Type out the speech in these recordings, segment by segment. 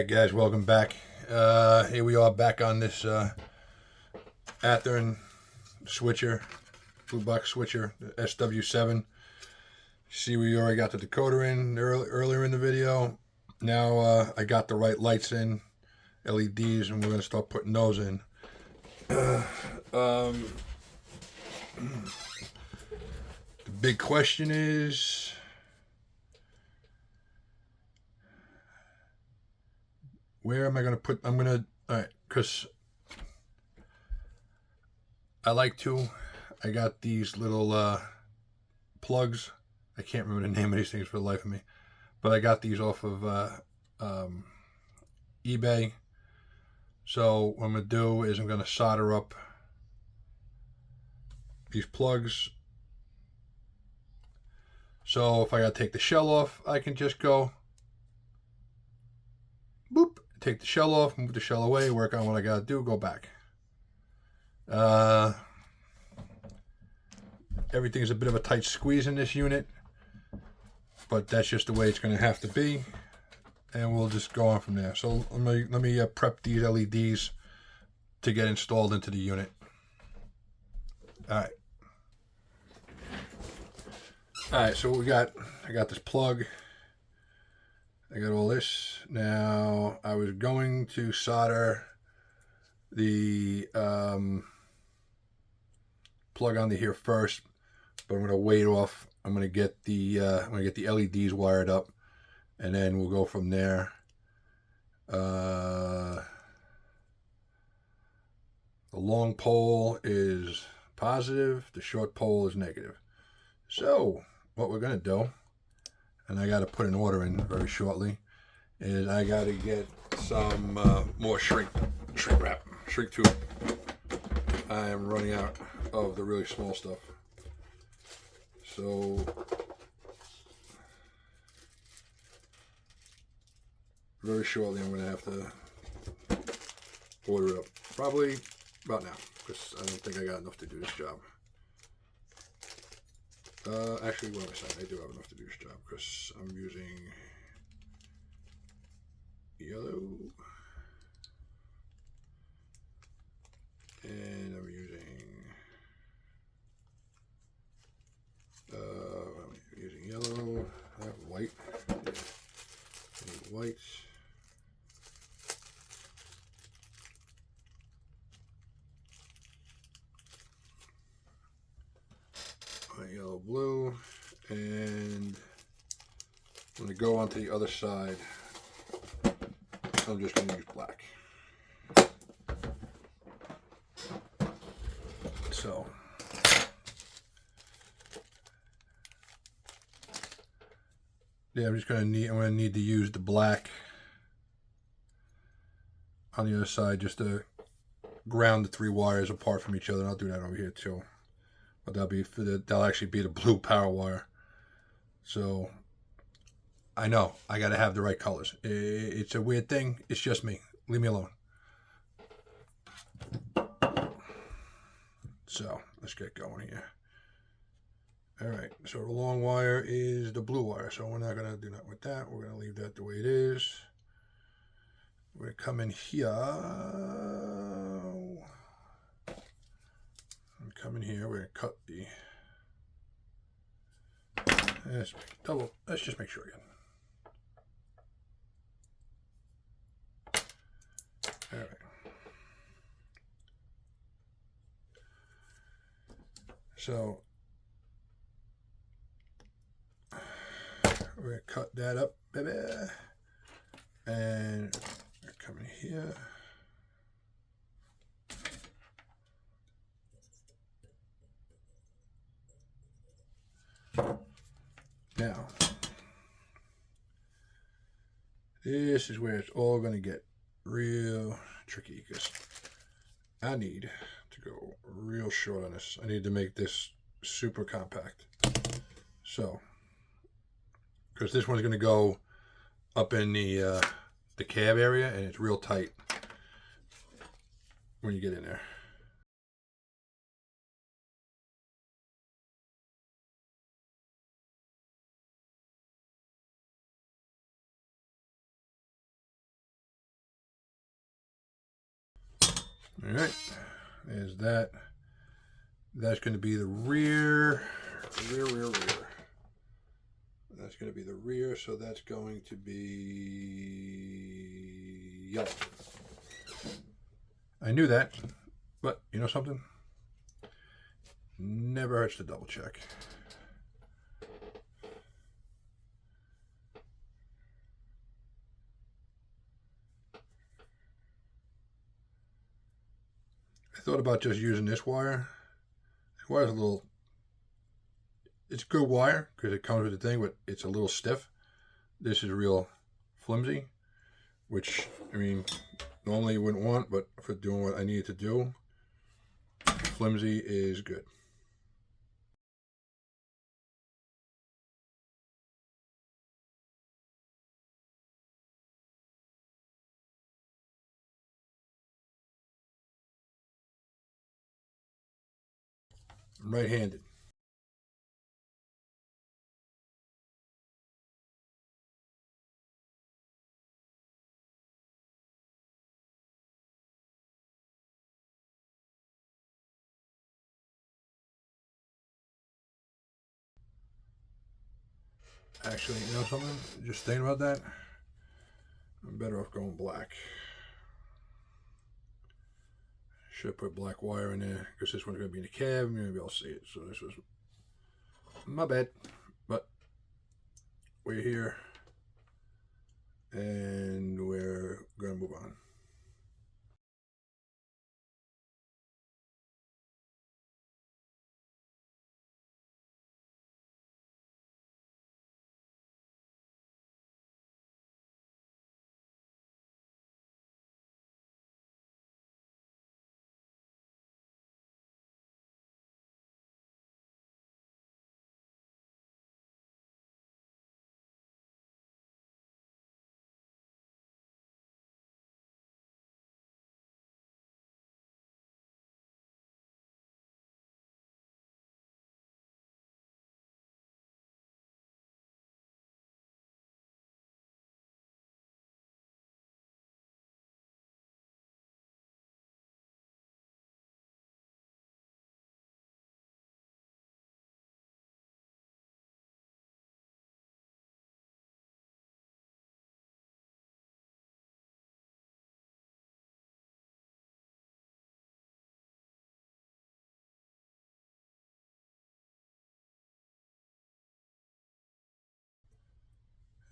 Alright guys, welcome back. Here we are back on this Athearn switcher, blue box switcher, the SW-7. See, we already got the decoder in earlier in the video. Now I got the right lights in, LEDs, and we're going to start putting those in. The big question is, where am I going to put, alright, because I got these little plugs. I can't remember the name of these things for the life of me, but I got these off of eBay. So what I'm going to do is I'm going to solder up these plugs. So if I got to take the shell off, I can just go boop, take the shell off, move the shell away, work on what I got to do, go back. Everything's a bit of a tight squeeze in this unit, but that's just the way it's going to have to be, and we'll just go on from there. So let me prep these LEDs to get installed into the unit. Alright, so what we got, I got this plug, I got all this. Now I was going to solder the plug onto here first, but I'm going to wait off. I'm going to get the LEDs wired up, and then we'll go from there. The long pole is positive, the short pole is negative. So what we're going to do, and I got to put an order in very shortly, is I got to get some more shrink wrap, shrink tube. I am running out of the really small stuff. So very shortly I'm going to have to order it up. Probably about now, because I don't think I got enough to do this job. Actually, what am I saying? I do have enough to do this job, because I'm using yellow, and I'm using yellow. I have white. I need white. White, yellow, blue, and when I go onto the other side, I'm just going to use black. So yeah, I'm going to need to use the black on the other side just to ground the three wires apart from each other. And I'll do that over here too, but that'll actually be the blue power wire. So I know I got to have the right colors. It's a weird thing. It's just me. Leave me alone. So let's get going here. Alright, so the long wire is the blue wire, so we're not going to do that with that. We're going to leave that the way it is. We're going to come in here. We're going to cut the... Let's just make sure again. Alright. So we're going to cut that up, baby. And we're coming here. Now, this is where it's all going to get real tricky, because I need to go real short on this. I need to make this super compact. So, because this one's going to go up in the cab area, and it's real tight when you get in there. All right, there's that. That's going to be the rear. That's going to be the rear, so that's going to be yellow. I knew that, but you know something? Never hurts to double check. I thought about just using this wire. This wire's a little, it's good wire because it comes with the thing, but it's a little stiff. This is real flimsy, which, I mean, normally you wouldn't want, but for doing what I needed to do, flimsy is good. I'm right-handed. Actually, you know something? Just thinking about that, I'm better off going black. Should put black wire in there because this one's going to be in the cab. Maybe I'll see it. So this was my bad, but we're here and we're going to move on.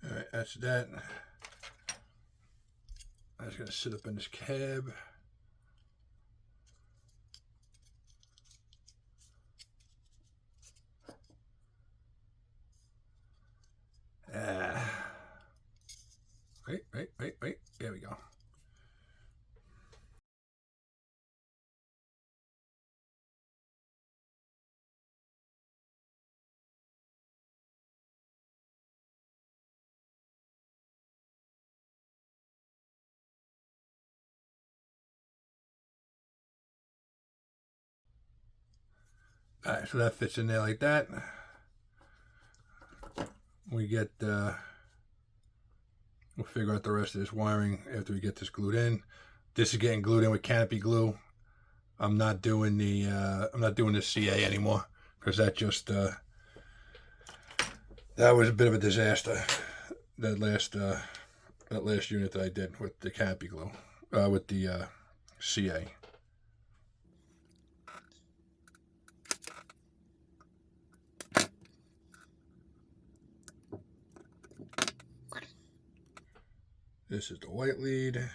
All right, that's that. That's going to sit up in this cab. Wait. There we go. All right, so that fits in there like that. We get, we'll figure out the rest of this wiring after we get this glued in. This is getting glued in with canopy glue. I'm not doing the CA anymore because that just that was a bit of a disaster. That last unit that I did with the canopy glue, with the CA. This is the white lead.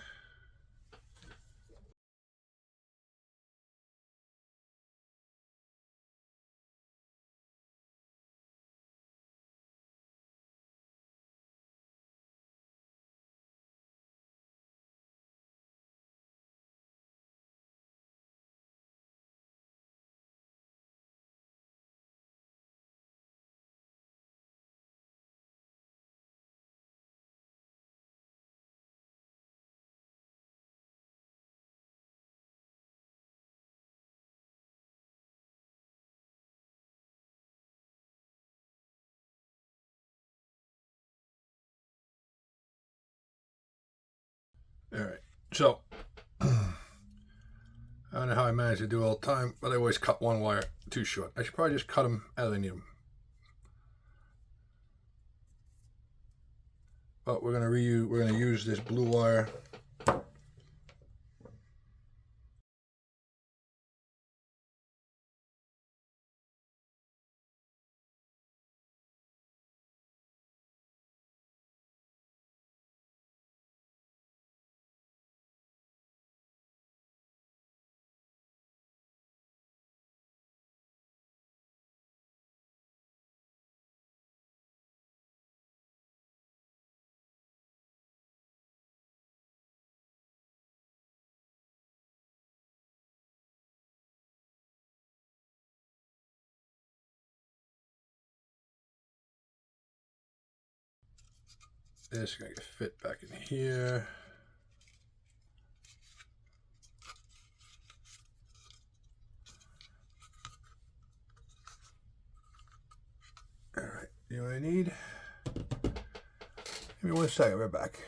All right, so I don't know how I manage to do it all the time, but I always cut one wire too short. I should probably just cut them as I need them. But we're gonna use this blue wire. This is gonna fit back in here. All right, you know what I need? Give me 1 second, we're back.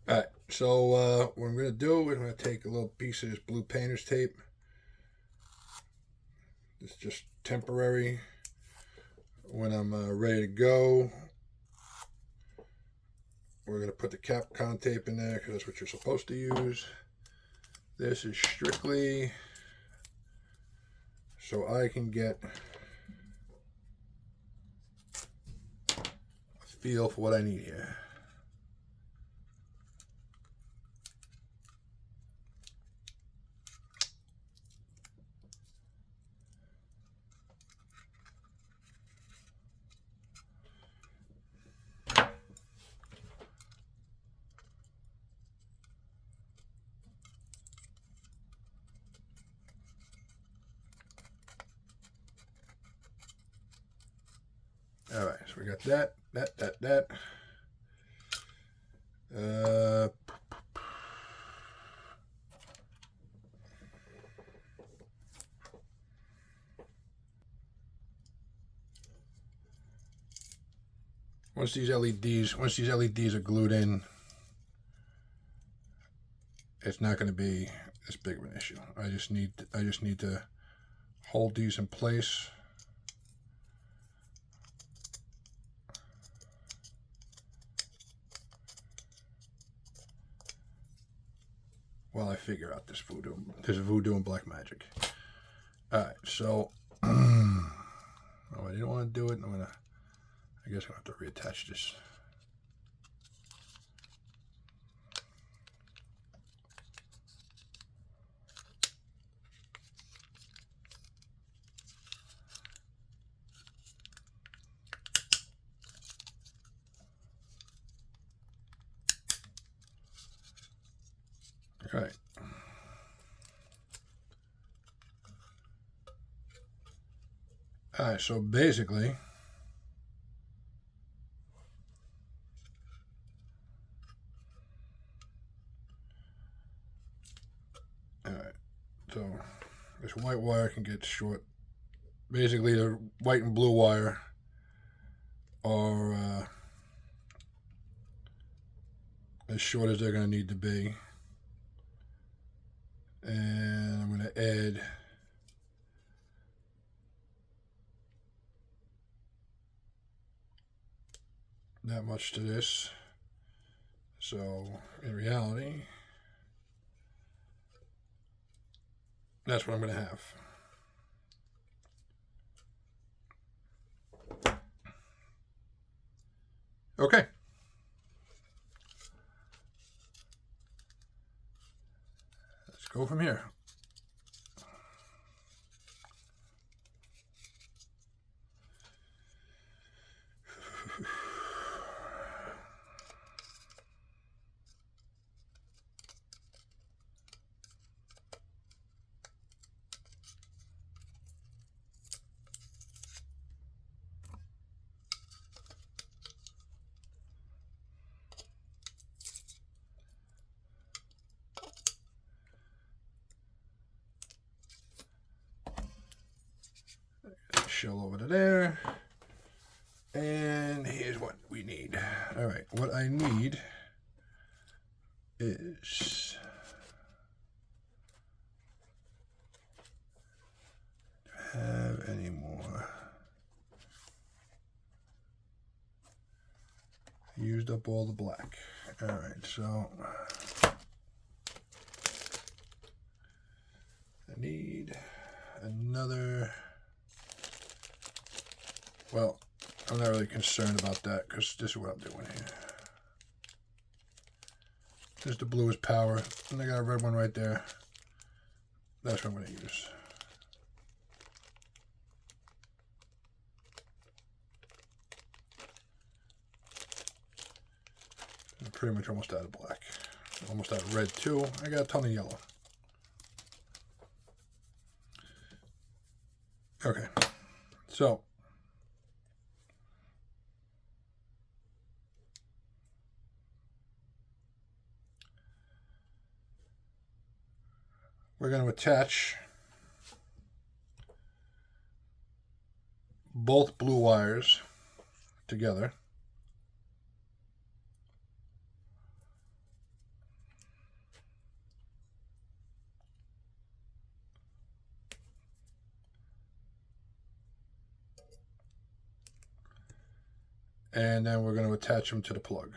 All right, so what I'm gonna do is I'm gonna take a little piece of this blue painter's tape. It's just temporary. When I'm ready to go, we're going to put the Capcom tape in there because that's what you're supposed to use. This is strictly so I can get a feel for what I need here. All right, so we got that. Once these LEDs are glued in, it's not going to be this big of an issue. I just need to hold these in place. While I figure out this voodoo and black magic. All right, so I didn't want to do it. I guess I'm gonna have to reattach this. All right. All right, so basically, all right, so this white wire can get short. Basically, the white and blue wire are as short as they're going to need to be. And I'm going to add that much to this. So in reality, that's what I'm going to have. Okay. Let's go from here. Shell over to there. And here's what we need. All right, what I need is used up all the black. All right, so I need another. Well, I'm not really concerned about that because this is what I'm doing here. There's the bluest power, and I got a red one right there. That's what I'm going to use. I'm pretty much almost out of black. Almost out of red too. I got a ton of yellow. Okay, so we're going to attach both blue wires together. And then we're going to attach them to the plug.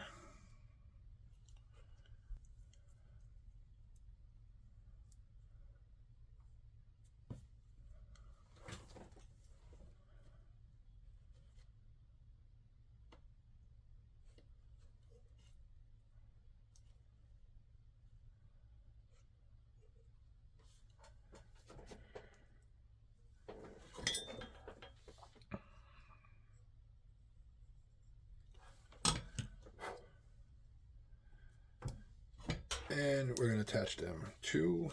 And we're going to attach them to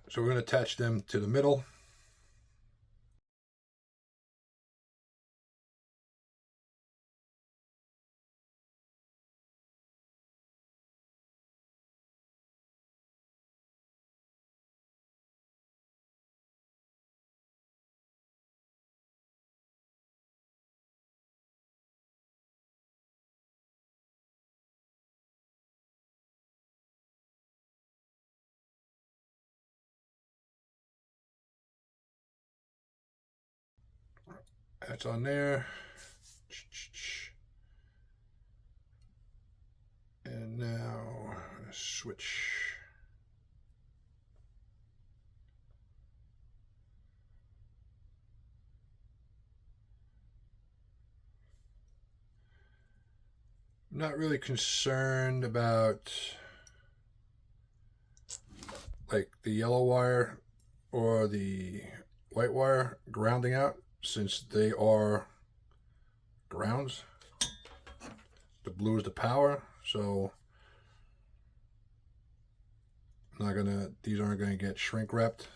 so we're going to attach them to the middle. That's on there. And now switch. I'm not really concerned about like the yellow wire or the white wire grounding out, since they are grounds. The blue is the power, so I'm not gonna, these aren't gonna get shrink wrapped.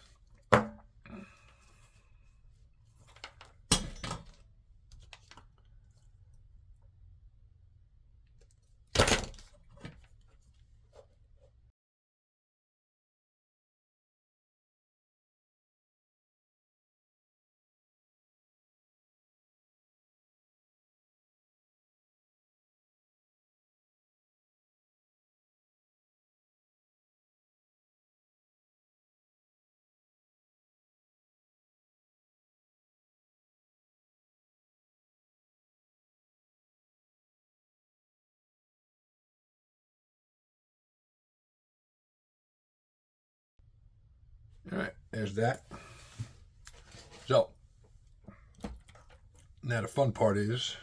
All right, there's that. So now the fun part is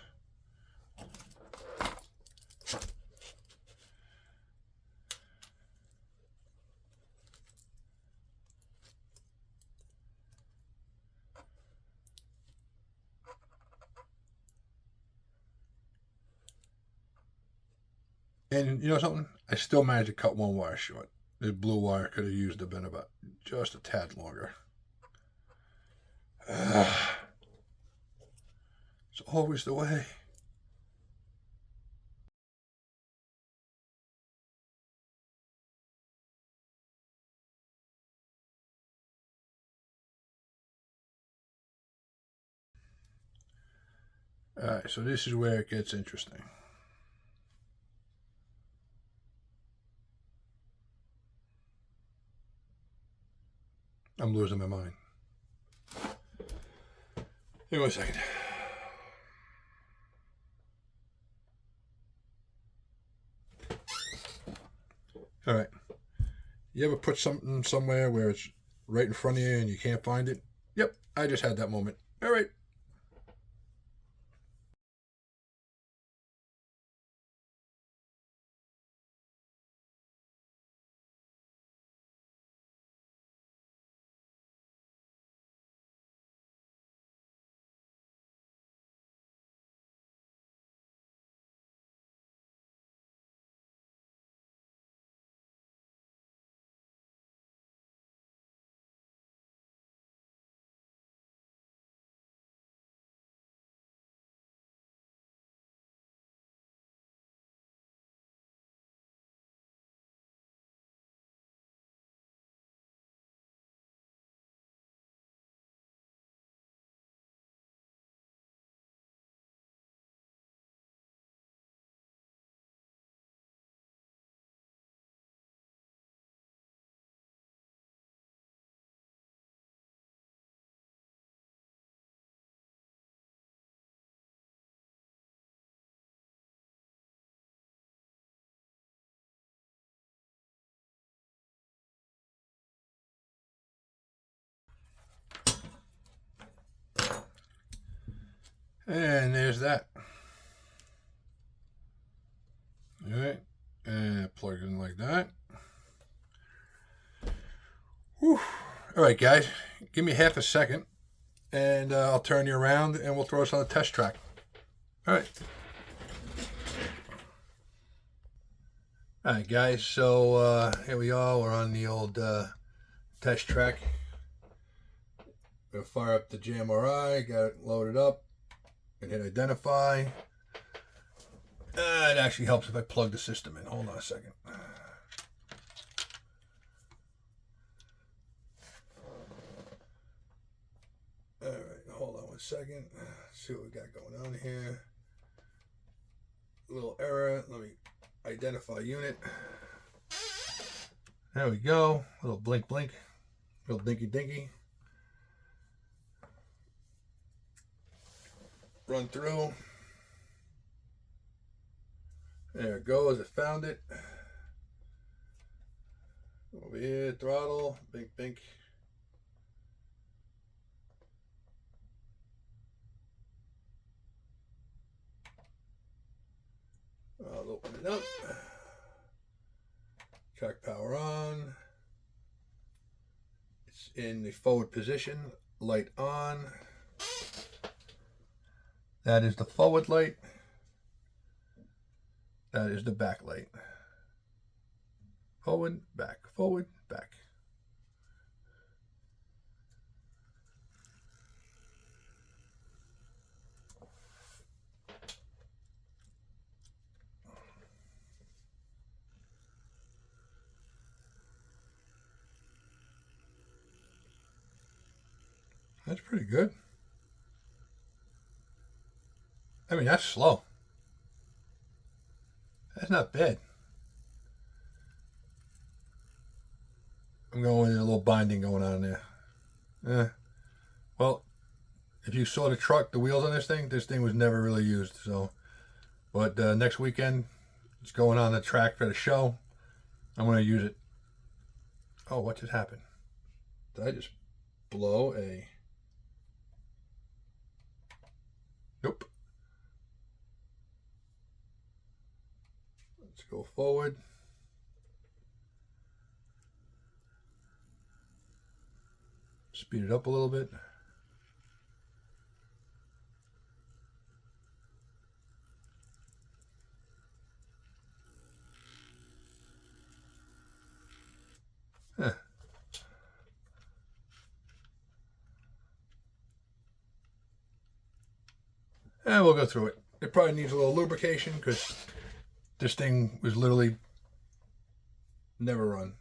and you know something? I still managed to cut one wire short. The blue wire could have used to been about just a tad longer. It's always the way. Alright, so this is where it gets interesting. I'm losing my mind. Give me 1 second. Alright. You ever put something somewhere where it's right in front of you and you can't find it? Yep, I just had that moment. Alright. And there's that. Alright. And plug it in like that. Whew. Alright, guys. Give me half a second. And I'll turn you around and we'll throw us on the test track. Alright. Alright, guys. So here we are. We're on the old test track. We'll fire up the JMRI. Got it loaded up. And hit identify. It actually helps if I plug the system in. Hold on a second. Alright, hold on 1 second. Let's see what we got going on here. A little error. Let me identify unit. There we go. A little blink blink. A little dinky dinky. Run through. There it goes. It found it. Over here, throttle. Bink bink. I'll open it up. Track power on. It's in the forward position. Light on. That is the forward light. That is the back light. Forward, back, forward, back. That's pretty good. I mean, that's slow. That's not bad. I'm going with a little binding going on there. Well, if you saw the truck, the wheels on this thing was never really used. So, but next weekend, it's going on the track for the show. I'm going to use it. Oh, what just happened? Did I just blow a... Nope. Let's go forward. Speed it up a little bit. Huh. And we'll go through it. It probably needs a little lubrication because this thing was literally never run.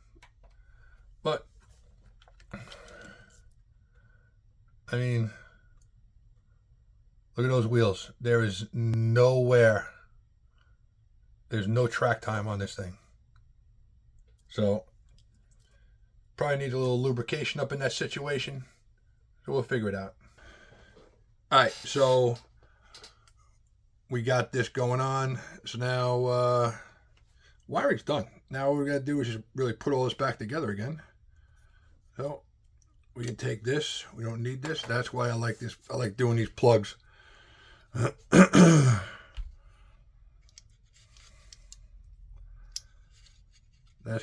But, I mean, Look at those wheels. There is nowhere. There's no track time on this thing. So probably need a little lubrication up in that situation. So we'll figure it out. All right, so we got this going on. So now wiring's done. Now what we got to do is just really put all this back together again. So we can take this. We don't need this. That's why I like this. I like doing these plugs. That's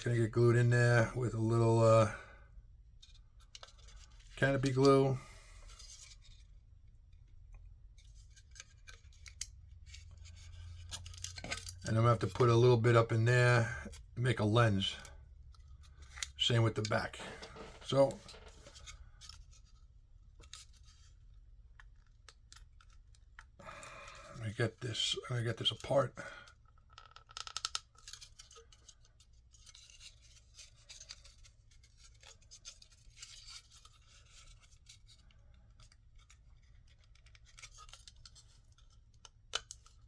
going to get glued in there with a little canopy glue. And I'm going to have to put a little bit up in there, make a lens. Same with the back. So let me get this. I'm going to get this apart.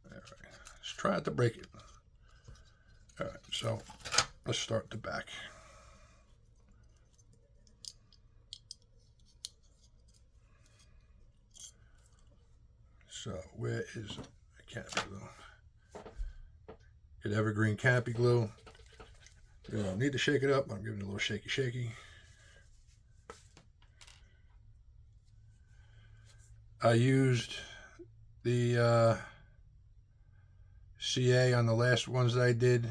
All right. Let's try not to break it. All right. So let's start the back. So where is canopy glue? Get evergreen canopy glue. You don't need to shake it up. I'm giving it a little shaky. I used the CA on the last ones that I did.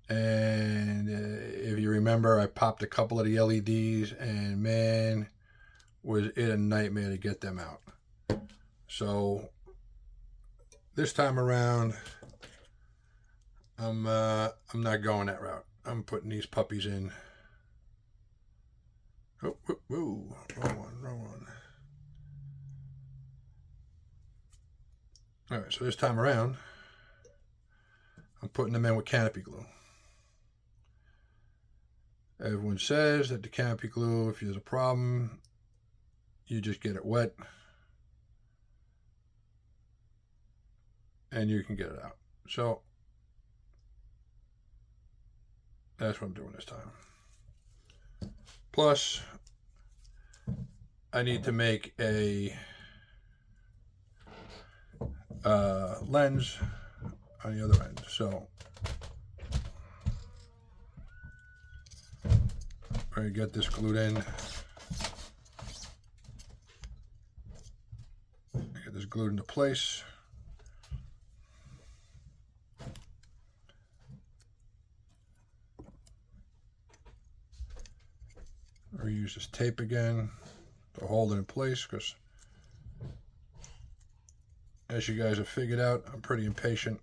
And if you remember, I popped a couple of the LEDs, and man, was it a nightmare to get them out. So this time around, I'm not going that route. I'm putting these puppies in. Oh, wrong one. All right, so this time around, I'm putting them in with canopy glue. Everyone says that the canopy glue, if there's a problem, you just get it wet and you can get it out. So that's what I'm doing this time. Plus, I need to make a lens on the other end. So I get this glued in. Get this glued into place. Reuse this tape again to hold it in place, because as you guys have figured out, I'm pretty impatient.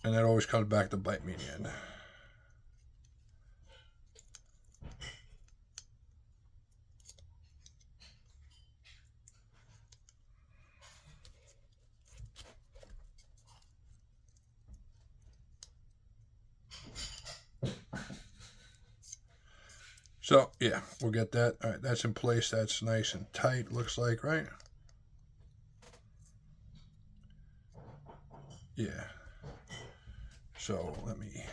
And that always comes back to bite me in the end. So, yeah, we'll get that. All right, that's in place. That's nice and tight, looks like, right? Yeah. So, let me...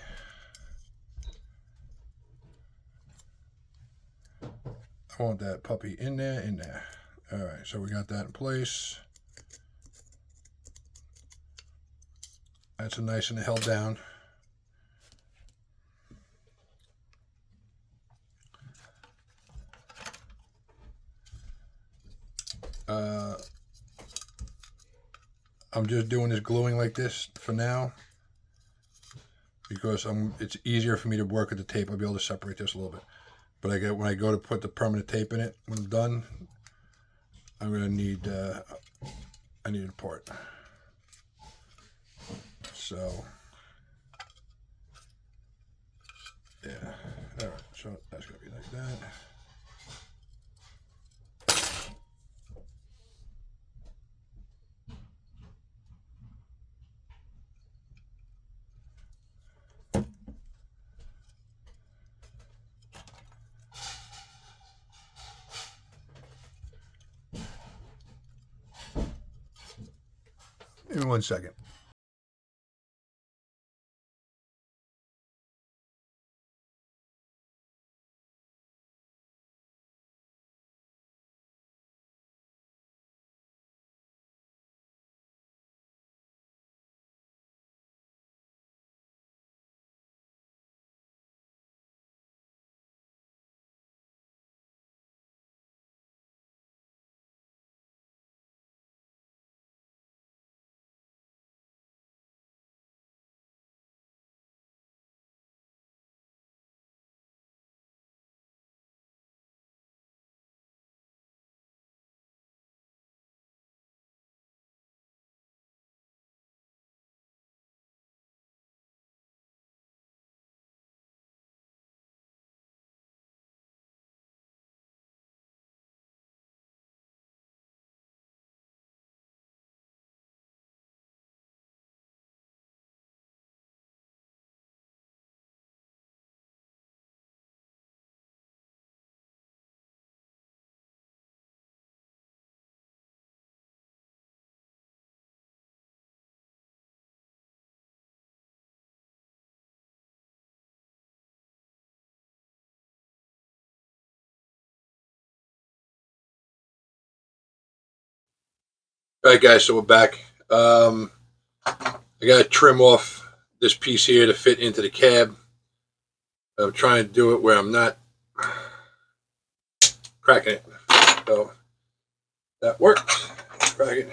I want that puppy in there. All right, so we got that in place. That's a nice and held down. I'm just doing this gluing like this for now because it's easier for me to work with the tape. I'll be able to separate this a little bit. But when I go to put the permanent tape in it, when I'm done, I'm gonna need I need a part. So yeah, all right. So that's gonna be like that. 1 second. All right, guys, so we're back. I got to trim off this piece here to fit into the cab. I'm trying to do it where I'm not cracking it. So that works. Crack it.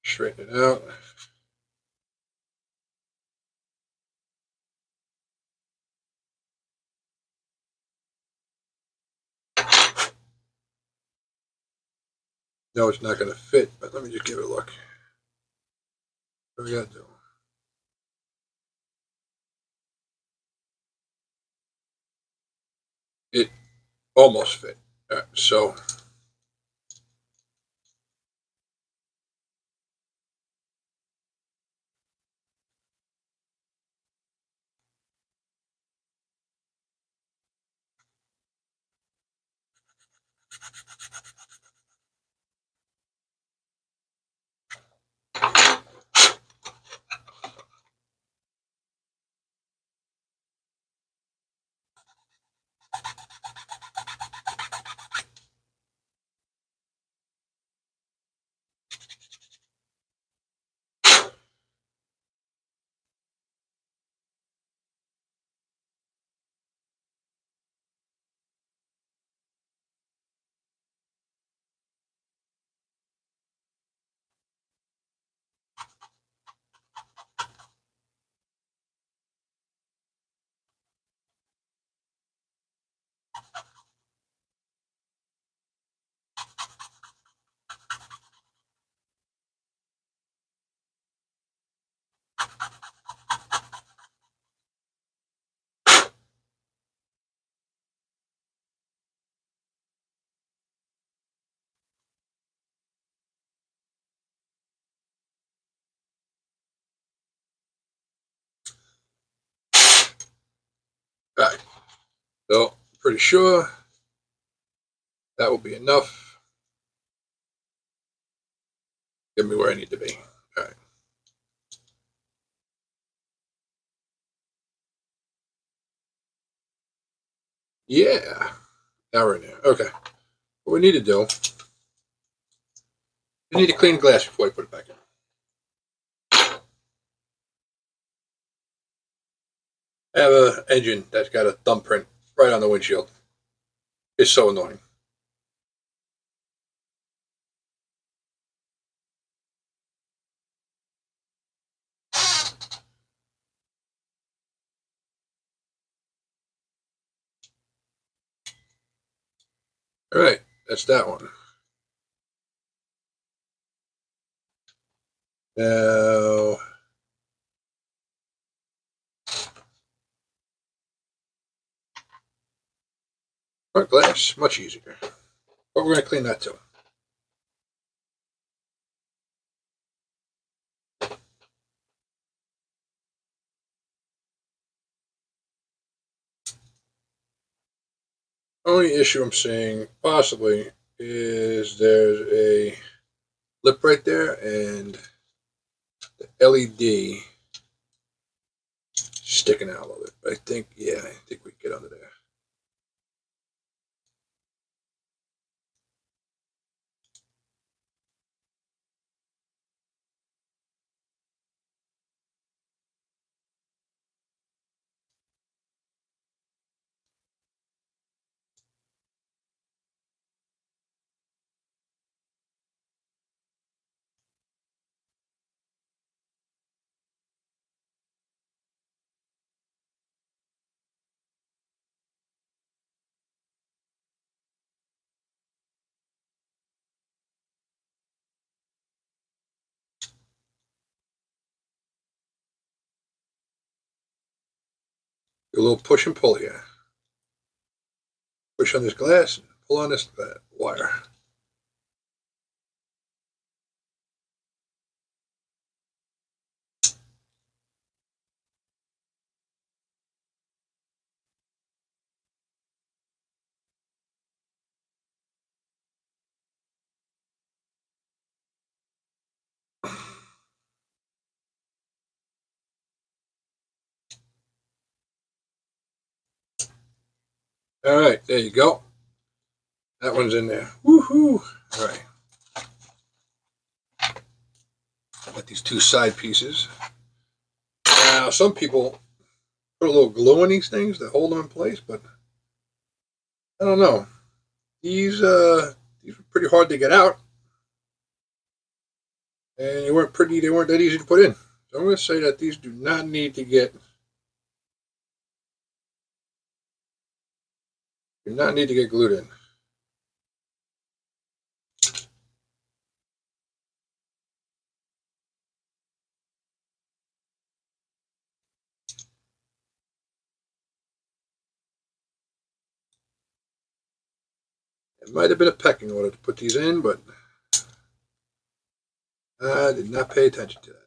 Straighten it out. No, it's not going to fit, but let me just give it a look. What do we got to do? It almost fit. All right, so all right. So pretty sure that will be enough. Get me where I need to be. All right. Yeah. Now we're in there. Okay. What we need to do, we need to clean the glass before we put it back in. I have an engine that's got a thumbprint right on the windshield. It's so annoying. All right, that's that one. Now, front glass, much easier. But we're going to clean that too. Only issue I'm seeing possibly is there's a lip right there and the LED sticking out a little bit. But I think, yeah, I think we can get under there. A little push and pull here. Push on this glass, pull on this wire. All right, there you go. That one's in there. Woohoo! All right. Got these two side pieces. Now, some people put a little glue in these things to hold them in place, but I don't know. These were pretty hard to get out, and they weren't that easy to put in. So I'm going to say that these do not need to get glued in. It might have been a pecking order to put these in, but I did not pay attention to that.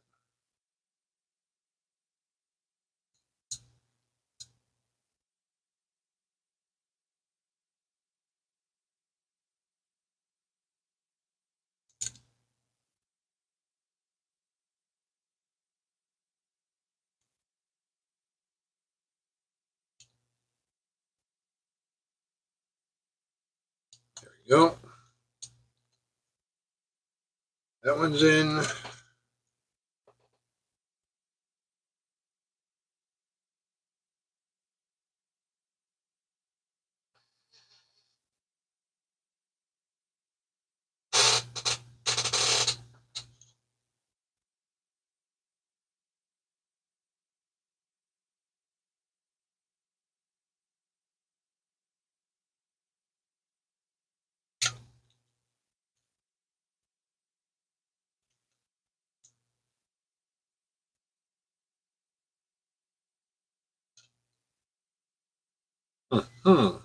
There we go. That one's in. Hmm.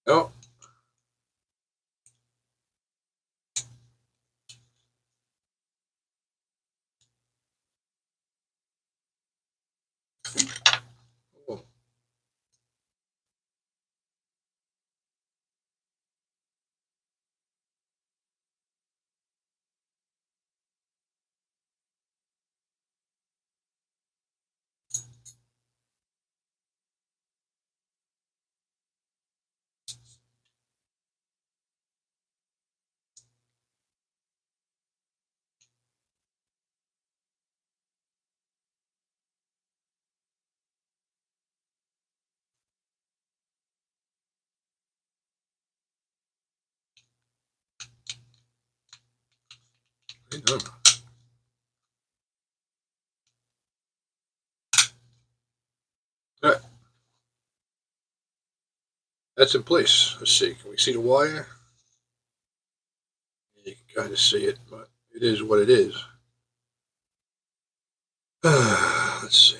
Oh. Oh. All right. That's in place. Let's see. Can we see the wire? You can kind of see it, but it is what it is. Let's see.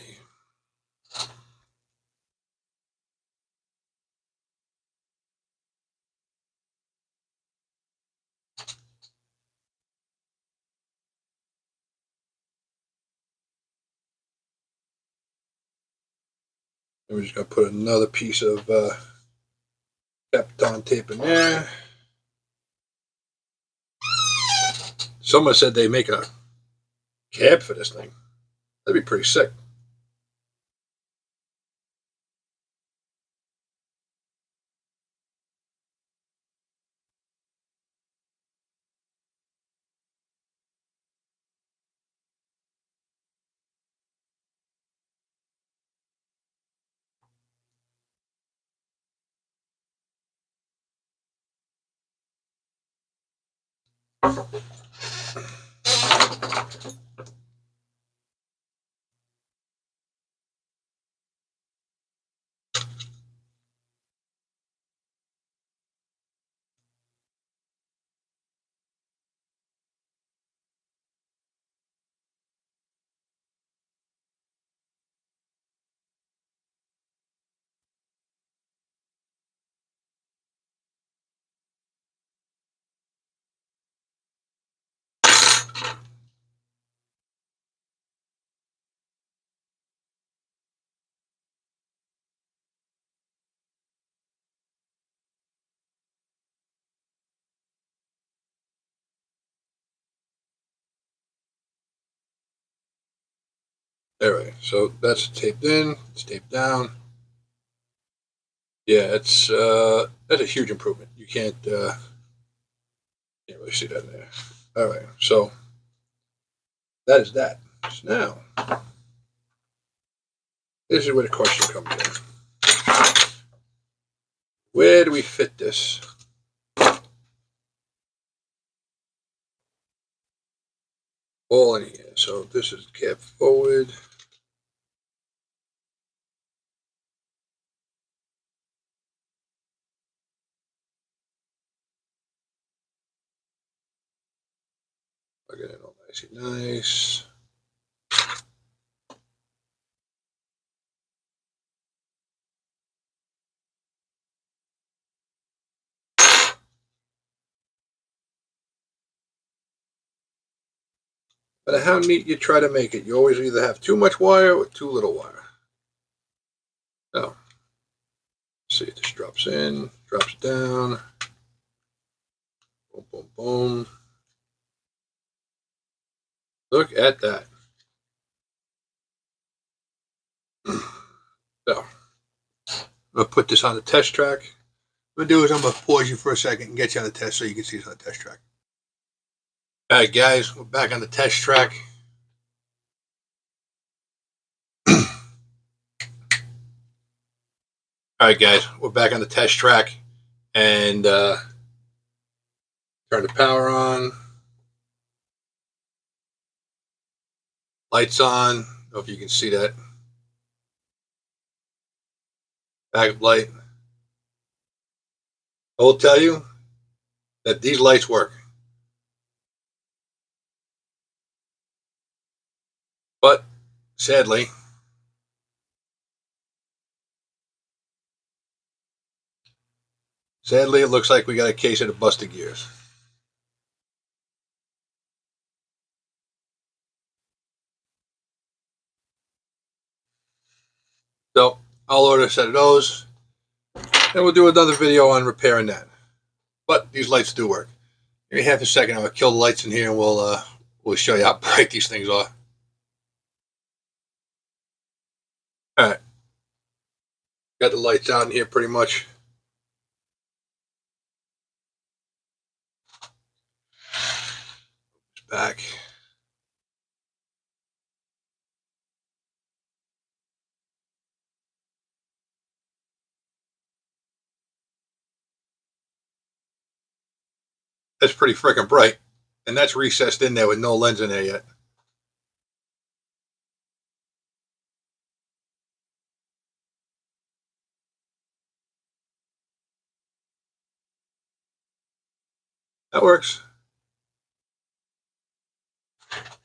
And we're just going to put another piece of Kapton tape in there. Someone said they make a cab for this thing. That'd be pretty sick. Anyway, so that's taped in. It's taped down. Yeah, that's a huge improvement. You can't really see that in there. All right, so that is that. So now, this is where the question comes in. Where do we fit this? All in here. So this is cab forward. Plug it in all nicey nice. No matter how neat you try to make it, you always either have too much wire or too little wire. So, see, this drops in, drops down. Boom, boom, boom. Look at that. So, I'm going to put this on the test track. What I'm going to do is I'm going to pause you for a second and get you on the test so you can see this on the test track. All right, guys, we're back on the test track. All right, guys, we're back on the test track, and turn the power on. Lights on. I don't know if you can see that. Backup light. I will tell you that these lights work. But sadly, it looks like we got a case of the busted gears. So I'll order a set of those, and we'll do another video on repairing that. But these lights do work. Give me half a second. I'll kill the lights in here, and we'll show you how bright these things are. All right, got the lights out in here pretty much. Back. That's pretty freaking bright, and that's recessed in there with no lens in there yet. That works.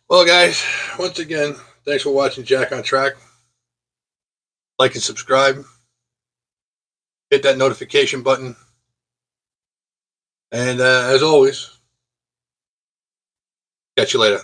Well, guys, once again, thanks for watching Jack on Track. Like and subscribe. Hit that notification button. And as always, catch you later.